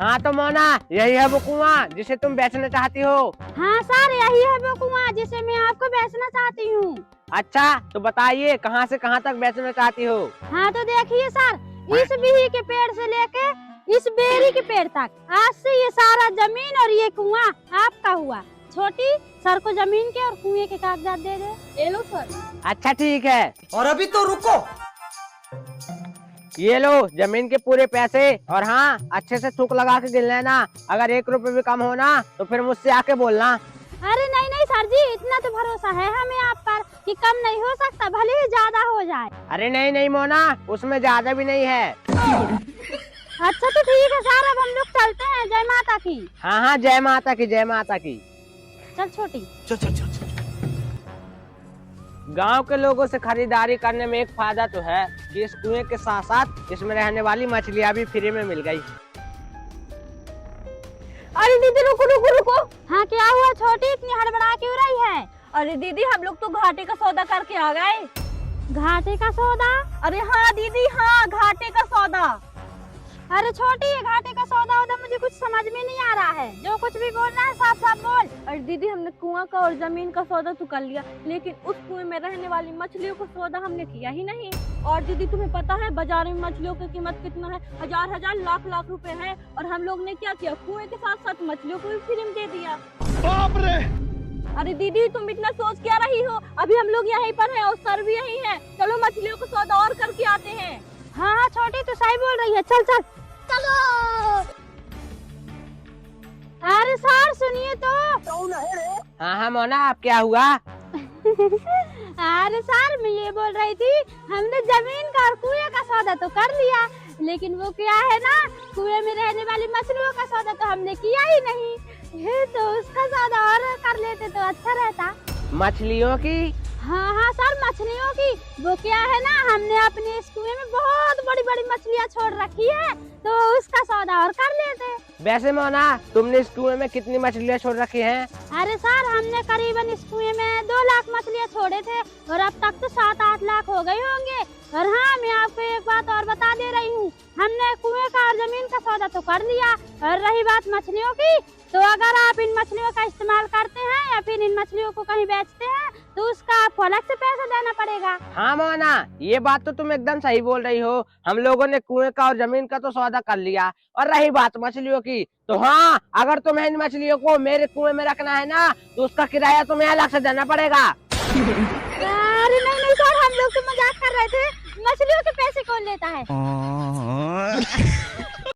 हाँ तो मोना, यही है वो कुआं जिसे तुम बेचना चाहती हो। हाँ सर, यही है वो कुआं जिसे मैं आपको बेचना चाहती हूँ। अच्छा तो बताइए कहाँ से कहाँ तक बेचना चाहती हो। हाँ तो देखिए सर, इस बिही के पेड़ से लेके इस बेरी के पेड़ तक, आज से ये सारा जमीन और ये कुआं आपका हुआ। छोटी सर को जमीन के और कुएं के कागजात दे दे। ले लो सर। अच्छा ठीक है, और अभी तो रुको। ये लो जमीन के पूरे पैसे। और हाँ, अच्छे से थूक लगा के गिन लेना। अगर 1 रुपए भी कम होना तो फिर मुझसे आके बोलना। अरे नहीं नहीं सर जी, इतना तो भरोसा है हमें आप पर कि कम नहीं हो सकता, भले ही ज्यादा हो जाए। अरे नहीं नहीं मोना, उसमें ज्यादा भी नहीं है। अच्छा तो ठीक है सर, अब हम लोग चलते हैं। जय माता की। हाँ हाँ, जय माता की, जय माता की। चल छोटी। चल चल चल चल। गांव के लोगों से खरीदारी करने में एक फायदा तो है कि इस कुएं के साथ साथ इसमें रहने वाली मछलियां भी फ्री में मिल गई। अरे दीदी रुको रुको रुको। हाँ क्या हुआ छोटी, इतनी हड़बड़ा क्यों रही है? अरे दीदी हम लोग तो घाटे का सौदा करके आ गए। घाटे का सौदा? अरे हाँ दीदी हाँ, घाटे का सौदा। अरे छोटी, ये घाटे का सौदा होता मुझे कुछ समझ में नहीं आ रहा है। जो कुछ भी बोलना है साफ साफ बोल। अरे दीदी हमने कुआं का और जमीन का सौदा तो कर लिया, लेकिन उस कुएं में रहने वाली मछलियों का सौदा हमने किया ही नहीं। और दीदी तुम्हें पता है बाजार में मछलियों की कीमत कितना है? हजार हजार लाख लाख रुपए है। और हम लोग ने क्या किया, कुएं के साथ साथ मछलियों को भी फ्री में दे दिया। बाप रे। अरे दीदी तुम इतना सोच क्या रही हो? अभी हम लोग यहीं पर हैं और सर भी यहीं है। चलो मछलियों को सौदा और करके आते हैं। हाँ हाँ छोटी, तू सही बोल रही है। चल चल चलो। अरे सर सुनिए तो। हाँ हाँ मोना, अब क्या हुआ? अरे सर मैं ये बोल रही थी, हमने जमीन का और कुएं का सौदा तो कर लिया, लेकिन वो क्या है ना, कुएं में रहने वाली मछलियों का सौदा तो हमने किया ही नहीं। ये तो उसका सौदा और कर लेते तो अच्छा रहता। मछलियों की? हाँ हाँ सर, मछलियों की। वो क्या है ना, हमने अपने इस कुएं में बहुत बड़ी बड़ी मछलियाँ छोड़ रखी है, तो उसका सौदा और कर लेते। वैसे मोना, तुमने इस कुएं में कितनी मछलियाँ छोड़ रखी हैं? अरे सर हमने करीबन इस कुएं में 2 लाख मछलियाँ छोड़े थे, और अब तक तो 7-8 लाख हो गए होंगे। और हाँ, मैं आपको एक बात और बता दे रही हूँ, हमने कुएं का और जमीन का सौदा तो कर लिया। और रही बात मछलियों की, तो अगर आप इन मछलियों का इस्तेमाल करते हैं या फिर इन मछलियों को कहीं बेचते हैं तो उसका आपको अलग से पैसा देना पड़ेगा। हाँ मोना, ये बात तो तुम एकदम सही बोल रही हो। हम लोगों ने कुएं का और जमीन का तो सौदा कर लिया। और रही बात मछलियों की, तो हाँ, अगर तुम्हें इन मछलियों को मेरे कुएं में रखना है ना, तो उसका किराया तुम्हें अलग से देना पड़ेगा। अरे नहीं नहीं सर, हम लोग तो मजाक कर रहे थे। मछलियों के पैसे कौन लेता है?